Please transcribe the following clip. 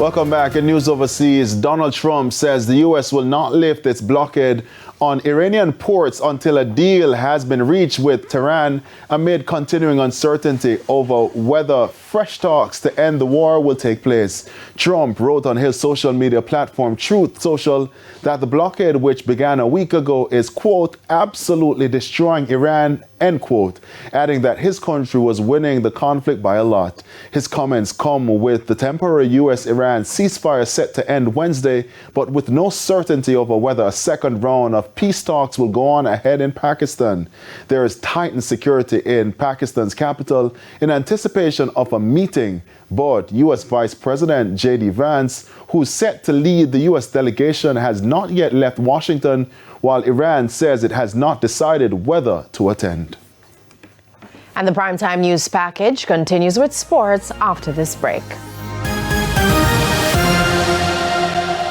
Welcome back. In news overseas, Donald Trump says the U.S. will not lift its blockade on Iranian ports until a deal has been reached with Tehran amid continuing uncertainty over whether fresh talks to end the war will take place. Trump wrote on his social media platform Truth Social that the blockade, which began a week ago, is, quote, absolutely destroying Iran, end quote, adding that his country was winning the conflict by a lot. His comments come with the temporary U.S.-Iran ceasefire set to end Wednesday, but with no certainty over whether a second round of peace talks will go on ahead in Pakistan. There is tightened security in Pakistan's capital in anticipation of a meeting, but U.S. Vice President J.D. Vance, who's set to lead the U.S. delegation, has not yet left Washington, while Iran says it has not decided whether to attend. And the Primetime News package continues with sports after this break.